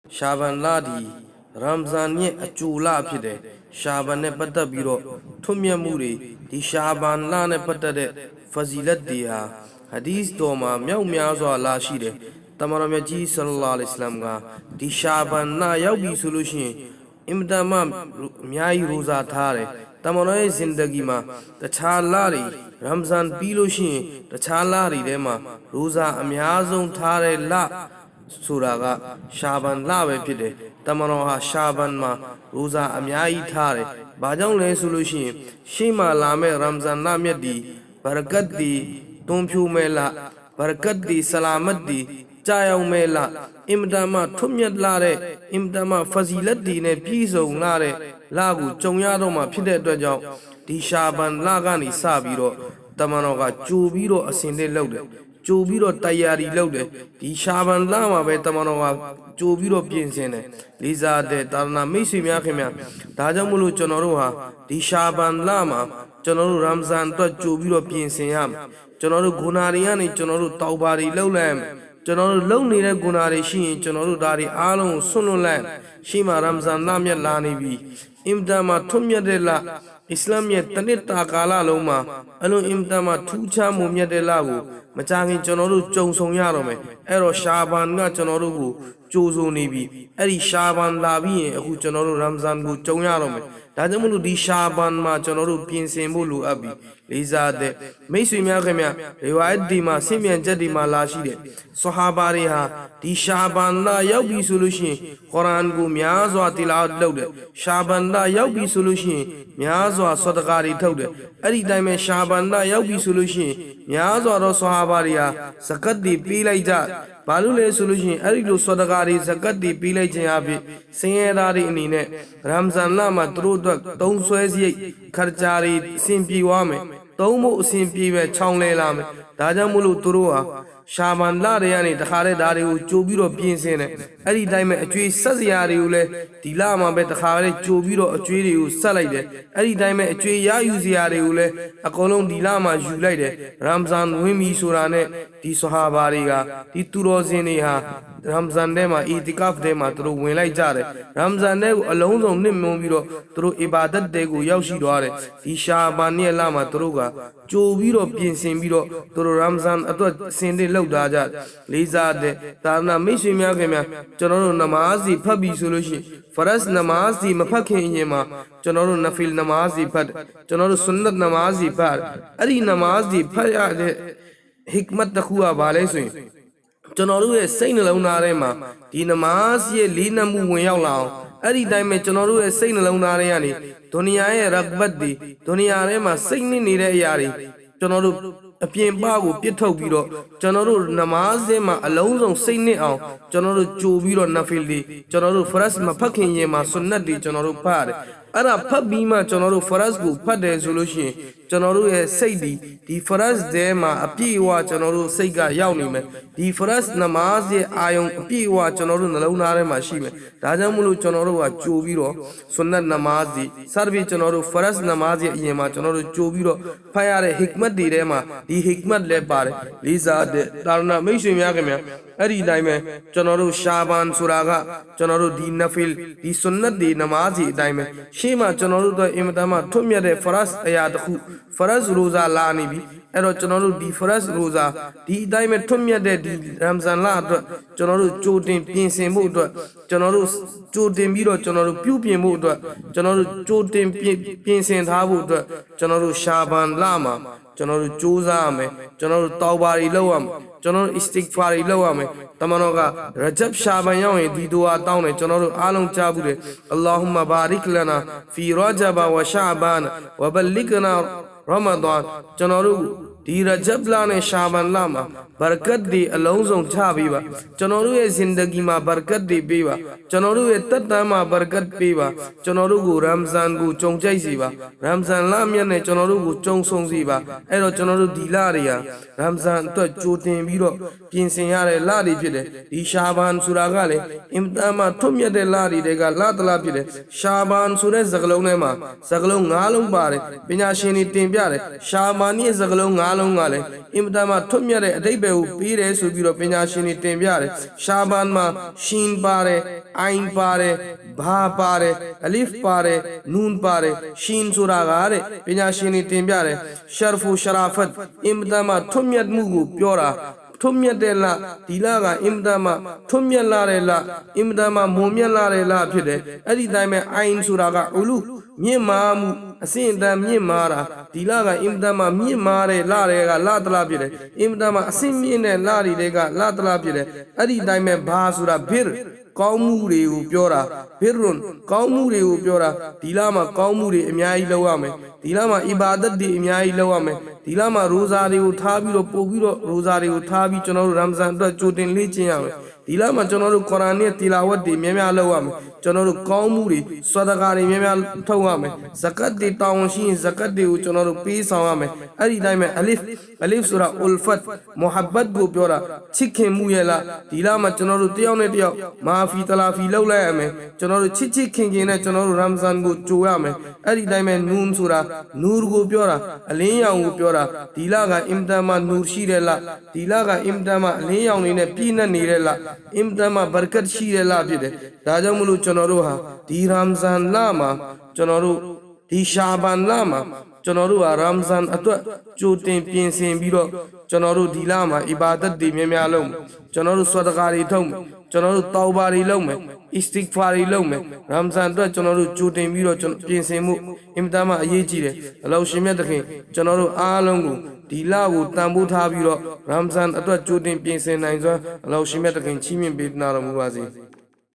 ရှာဘန်လာဒီရမ်ဇန်ရဲ့အကျိုးလဖြစ်တယ်ရှာဘန်နဲ့ပတ်သက်ပြီးတော့ထွတ်မြတ်မှုတွေဒီရှာဘန်လနဲ့ပတ်သက်တဲ့ဖဇီလတ်တွေဟာဟာဒီစ်တော်မှာမြောက်များစွာလာရှိတယ်တမန်တော်မြတ်ကြီးဆလ္လာလဟ်အလိုင်းဝါဆလမ်ကဒီရှာဘန်နာရောက်ပြီဆိုလို့ရှိရင်အင်မတန်မှအများကြီးရိုဇာထားတယ်တမန်တော်ရဲ့ဇင်ဒဂီမှာတခြားလတွေရမ်ဇန်ပြီးလို့ရှိရင်တခြားလတွေထဲမှာရိုဇာအများဆုံးထားတဲ့လဆိုတာကရှာဘန်လပဲဖြစ်တယ်တမန်တော်ဟာရှာဘန်မှာရိုဇာအများကြီးထားတယ်ဘာကြောင့်လဲဆိုလို့ရှိရင်ရှေ့မှာလာမဲ့ရမ်ဇန်လမြတ်ဒီဘရကတ်ဒီတွန်းဖြိုးမဲ့လဘရကတ်ဒီဆလာမတ်ဒီကြာရောက်မဲ့လအင်မတန်မှထွတ်မြတ်လာတဲ့အင်မတန်မှဖဇီလတ်ဒီနဲ့ပြည့်စုံလာတဲ့လကိုကြုံရတော့မှဖြစ်တဲ့အတွက်ကြောင့်ဒီရှာဘန်လကနေစပြီးတော့တမန်တော်ကကြိုပြီးတော့အစဉ်သစ်လုပ်တယ်ကြိုပြီးတော့တရားရီလုပ်တယ်ဒီရှာဘန်လမှာပဲတမန်တော်ကကြိုပြီးတော့ပြင်ဆင်တယ်လေးစားတဲ့တာရဏမိတ်ဆွေများခင်ဗျာဒါကြောင့်မလို့ကျွန်တော်တို့ဟာဒီရှာဘန်လမှာကျွန်တော်တို့ရမ်ဇန်အတွက်ကြိုပြီးတော့ပြင်ဆင်ရမယ်ကျွန်တော်တို့ဂုဏတွေကနေကျွန်တော်တို့တောက်ပါတွေလှုပ်လိုက်ရမယ်ကျွန်တော်တို့လုံနေတဲ့ဂုဏတွေရှိရင်ကျွန်တော်တို့ဒါတွေအားလုံးကိုဆွန့်လွတ်လိုက်ရှိမှရမ်ဇန်လမြတ်လာနေပြီအင်တာမှာထွတ်မြတ်တဲ့လအစ္စလာမ်ရဲ့တနစ်တာကာလလုံးမှာအလုံးအင်တာမှာထူးခြားမှုမြတ်တဲ့လကိုမကြခင်ကျွန်တော်တို့ကြုံဆုံရတော့မယ်အဲ့တော့ရှာဘန်ကကျွန်တော်တို့ကိုကြိုးစုံနေပြီအဲ့ဒီရှာဘန်လာပြီးရင်အခုကျွန်တော်တို့ရမ်ဇန်ကိုကြုံရတော့မယ်ဒါကြောင့်မလို့ဒီရှာဘန်မှာကျွန်တော်တို့ပြင်ဆင်ဖို့လိုအပ်ပြီလေးစားတဲ့မိတ်ဆွေများခင်ဗျရီဝိုင်ဒီမှာဆင့်မြန်ချက်ဒီမှာလာရှိတယ်ဆဟာဘာတွေဟာဒီရှာဘန်လာရောက်ပြီဆိုလို့ရှိရင်ကုရ်အာန်ကိုများစွာတီလာဝတ်လုပ်တယ်ရှာဘန်လာရောက်ပြီဆိုလို့ရှိရင်များစွာဆဒကာတွေထုတ်တယ်အဲ့ဒီတိုင်းပဲရှာဘန်လာရောက်ပြီဆိုလို့ရှိရင်များစွာသောဆဟာဘာတွေဟာဇကတ်တွေပေးလိုက်ကြဘာလို့လဲဆိုလို့ရှိရင်အဲ့ဒီလိုဆဒကာတွေဇကတ်တွေပေးလိုက်ခြင်းအပြင်စင်ရသားတွေအနေနဲ့ရမ်ဇန်လမှာသူတို့အတွက်သုံးဆွဲစရိတ်ခရဂျာတွေအဆင်ပြေသွားမယ်သုံးဖို့အဆင်ပြေပဲချောင်းလဲလာမယ်ဒါကြောင့်မို့လို့သူတို့ဟာရှာဘန်လတွေကနေတခါတည်းဒါတွေကိုကြိုပြီးတော့ပြင်ဆင်တယ်အဲ့ဒီတိုင်းပဲအကျွေးဆက်စရာတွေကိုလည်းဒီလမှာပဲတခါတည်းကြိုပြီးတော့အကျွေးတွေကိုဆက်လိုက်တယ်အဲ့ဒီတိုင်းပဲအကျွေးရယူစရာတွေကိုလည်းအကုန်လုံးဒီလမှာယူလိုက်တယ်ရမ်ဇန်ဝင်ပြီဆိုတာနဲ့ဒီဆဟာဘာတွေကဒီသူတော်စင်တွေဟာရမ်ဇန်ထဲမှာအီတီကာဖ်ထဲမှာသူတို့ဝင်လိုက်ကြတယ်ရမ်ဇန်ထဲကိုအလုံးစုံနှစ်မွန်းပြီးတော့သူတို့အီဘာဒတ်တွေကိုရောက်ရှိသွားတယ်ဒီရှာဘန်ရဲ့လမှာသူတို့ကကြိုပြီးတော့ပြင်ဆင်ပြီးတော့သူတို့ရမ်ဇန်အတွက်စင်တွေလောက်ထားကြလေးစားတဲ့ဒါနမိတ်ဆွေများခင်ဗျာကျွန်တော်တို့နမားစီဖတ်ပြီးဆိုလို့ရှိရင်ဖရတ်နမားစီမဖတ်ခင်အရင်မှာကျွန်တော်တို့နဖီလ်နမားစီဖတ်ကျွန်တော်တို့ဆွန်နတ်နမားစီဖတ်အဲ့ဒီနမားစီဖတ်ရတဲ့ဟိကမတ်တစ်ခုကဘာလဲဆိုရင်ကျွန်တော်တို့ရဲ့စိတ်နှလုံးသားထဲမှာဒီနမားစီရဲ့လေးနက်မှုဝင်ရောက်လာအောင်အဲ့ဒီတိုင်းပဲကျွန်တော်တို့ရဲ့စိတ်နှလုံးသားထဲကနေဒုနီယာရဲ့ရဂဘတ်ဒီဒုနီယာထဲမှာစိတ်နစ်နေတဲ့အရာတွေကျွန်တော်တို့အပြင်ပကိုပြစ်ထုတ်ပြီးတော့ကျွန်တော်တို့နမားစင်းမှာအလုံးစုံစိတ်နစ်အောင်ကျွန်တော်တို့ကြိုပြီးတော့နဖီလ်ဒီကျွန်တော်တို့ဖရတ်မဖတ်ခင်ရင်မှာဆွန်နတ်ဒီကျွန်တော်တို့ဖတ်ရတယ်အဲ့ဒါဖတ်ပြီးမှကျွန်တော်တို့ဖရတ်ကိုဖတ်တယ်ဆိုလို့ရှိရင်ကျွန်တော်တို့ရဲ့စိတ်ဒီဖရတ်ထဲမှာအပြည့်အဝကျွန်တော်တို့စိတ်ကရောက်နေမယ်ဒီဖရတ်နမားရဲ့အာယုံအပြည့်အဝကျွန်တော်တို့နှလုံးသားထဲမှာရှိမယ်ဒါကြောင့်မလို့ကျွန်တော်တို့ကကြိုပြီးတော့ဆွန်နတ်နမားဒီစသဖြင့်ကျွန်တော်တို့ဖရတ်နမားရဲ့အရင်မှာကျွန်တော်တို့ကြိုပြီးတော့ဖတ်ရတဲ့ဟိကမတ်တွေထဲမှာဒီဟိကမတ်လည်းပါတယ်လေးစားတဲ့တာရဏမိတ်ဆွေများခင်ဗျာအဲ့ဒီတိုင်းပဲကျွန်တော်တို့ရှာဘန်ဆိုတာကကျွန်တော်တို့ဒီနဖီလ်ဒီဆွန်နတ်ဒီနမားစီအတိုင်းပဲရှေ့မှာကျွန်တော်တို့တော့အင်မတန်မှထွတ်မြတ်တဲ့ဖရတ်အရာတစ်ခုဖရတ်ရိုဇာလာနေပြီအဲ့တော့ကျွန်တော်တို့ဒီဖရတ်ရိုဇာဒီအတိုင်းပဲထွတ်မြတ်တဲ့ဒီရမ်ဇန်လအတွက်ကျွန်တော်တို့ကြိုတင်ပြင်ဆင်ဖို့အတွက်ကျွန်တော်တို့ကြိုတင်ပြီးတော့ကျွန်တော်တို့ပြုပြင်ဖို့အတွက်ကျွန်တော်တို့ကြိုတင်ပြင်ဆင်ထားဖို့အတွက်ကျွန်တော်တို့ရှာဘန်လမှာကျွန်တော်တို့ကြိုးစားရမယ်ကျွန်တော်တို့တောက်ပါတွေလုပ်ရမယ်ကျွန်တော်တို့ istighfar တွေလုပ်ရမယ်တမန်တော်ကရဂျပ်ရှာဘန်ရောက်ရင်ဒီဒူအာတောင်းတယ်ကျွန်တော်တို့အားလုံးကြားဘူးတယ်အလ္လာဟူမဘာရစ်လနာဖီရဂျဘဝရှာဘန်ဝဘလစ်နာရမဒန်ကျွန်တော်တို့ဒီရဂျပ်လာနဲ့ရှာဘန်လာမှာဘရကတ်ဒီအလုံးစုံချပေးပါကျွန်တော်တို့ရဲ့ဇင်ဒဂီမှာဘရကတ်တွေပေးပါကျွန်တော်တို့ရဲ့တတ်တမ်းမှာဘရကတ်ပေးပါကျွန်တော်တို့ကိုရမ်ဇန်ကိုကြုံကြိုက်စေပါရမ်ဇန်လမြတ်နဲ့ကျွန်တော်တို့ကိုကြုံဆုံစေပါအဲ့တော့ကျွန်တော်တို့ဒီလတွေကရမ်ဇန်အတွက်ကြိုတင်ပြီးတော့ပြင်ဆင်ရတဲ့လတွေဖြစ်တယ်ဒီရှာဘန်ဆိုတာကလည်းအင်မတန်မှထွတ်မြတ်တဲ့လတွေကလတလားဖြစ်တယ်ရှာဘန်ဆိုတဲ့စကားလုံးထဲမှာစကားလုံး၅လုံးပါတယ်ပညာရှင်တွေတင်ပြတယ်ရှာဘန်ရဲ့စကားလုံး၅လုံးကလည်းအင်မတန်မှထွတ်မြတ်တဲ့အဓိပ္ပာယ် ပဲကိုပေးတယ်ဆိုပြီးတော့ပညာရှင်တွေတင်ပြတယ်ရှာဘန်မှာရှင်ပါတယ်အိုင်ပါတယ်ဘာပါတယ်အလီဖ်ပါတယ်နူန်ပါတယ်ရှင်ဆိုတာကတဲ့ပညာရှင်တွေတင်ပြတယ်ရှာဖူရှာရာဖတ်အင်မတန်မှထွတ်မြတ်မှုကိုပြောတာထွတ်မြတ်တဲ့လားဒီလကအင်မတန်မှထွတ်မြတ်လာတဲ့လားအင်မတန်မှမွန်မြတ်လာတဲ့လားဖြစ်တယ်အဲ့ဒီတိုင်းပဲအိုင်ဆိုတာကဥလူမြင့်မာမှုအစဉ်အတန်မြင့်မာတာဒီလကအင်မတန်မှမြင့်မာတဲ့လတွေကလတလားဖြစ်တယ်အင်မတန်မှအစဉ်မြင့်တဲ့လတွေကလတလားဖြစ်တယ်အဲ့ဒီတိုင်းပဲဘာဆိုတာဘစ်ကောင်းမှုတွေကိုပြောတာဘစ်ရွန်ကောင်းမှုတွေကိုပြောတာဒီလမှာကောင်းမှုတွေအများကြီးလုပ်ရမယ်ဒီလမှာအီဘာဒတ်တွေအများကြီးလုပ်ရမယ်ဒီလမှာရိုဇာတွေကိုထားပြီးတော့ပို့ပြီးတော့ရိုဇာတွေကိုထားပြီးကျွန်တော်တို့ရမ်ဇန်အတွက်ကြိုတင်လေ့ကျင့်ရမယ်ဒီလမှာကျွန်တော်တို့ကုရ်အာန်နဲ့တီလာဝတ်တွေများများလုပ်ရမယ်ကျွန်တော်တို့ကောင်းမှုတွေဆဒကာတွေများများထုတ်ရမယ်ဇကတ်တွေတောင်းရှိရင်ဇကတ်တွေကိုကျွန်တော်တို့ပေးဆောင်ရမယ်အဲ့ဒီတိုင်းပဲအလီဖ်ဆိုတာအူလ်ဖတ်မုဟဘတ်ကိုပြောတာချစ်ခင်မှုရဲ့လားဒီလမှာကျွန်တော်တို့တယောက်နဲ့တယောက်မာဖီတလာဖီလောက်လိုက်ရမယ်ကျွန်တော်တို့ချစ်ခင်နဲ့ကျွန်တော်တို့ရမ်ဇန်ကိုကြိုရမယ်အဲ့ဒီတိုင်းပဲနူန်ဆိုတာနူရ်ကိုပြောတာအလင်းရောင်ကိုပြောတာဒီလကအင်တန်မှနူရ်ရှိတယ်လားဒီလကအင်တန်မှအလင်းရောင်နေနဲ့ပြည့်နှက်နေတဲ့လားအင်တန်မှဘရကတ်ရှိတယ်လားဖြစ်တယ်ဒါကြောင့်မလို့ကျွန်တော်တို့ဟာဒီရမ်ဇန်လမှာကျွန်တော်တို့ဒီရှာဘန်လမှာကျွန်တော်တို့ဟာရမ်ဇန်အတွက်ကြိုတင်ပြင်ဆင်ပြီးတော့ကျွန်တော်တို့ဒီလမှာအီဘာဒတ်တွေများများလုပ်မယ်ကျွန်တော်တို့ဆဒကာတွေထုတ်မယ်ကျွန်တော်တို့တောဘာတွေလုပ်မယ်အစ္စတစ်ဖာတွေလုပ်မယ်ရမ်ဇန်အတွက်ကျွန်တော်တို့ကြိုတင်ပြီးတော့ပြင်ဆင်မှုအင်မတန်မှအရေးကြီးတယ်အလောရှင်မြတ်သခင်ကျွန်တော်တို့အားလုံးကိုဒီလကိုတန်ဖိုးထားပြီးတော့ရမ်ဇန်အတွက်ကြိုတင်ပြင်ဆင်နိုင်စွာအလောရှင်မြတ်သခင်ချီးမြှင့်ပေးနာတော်မူပါစေ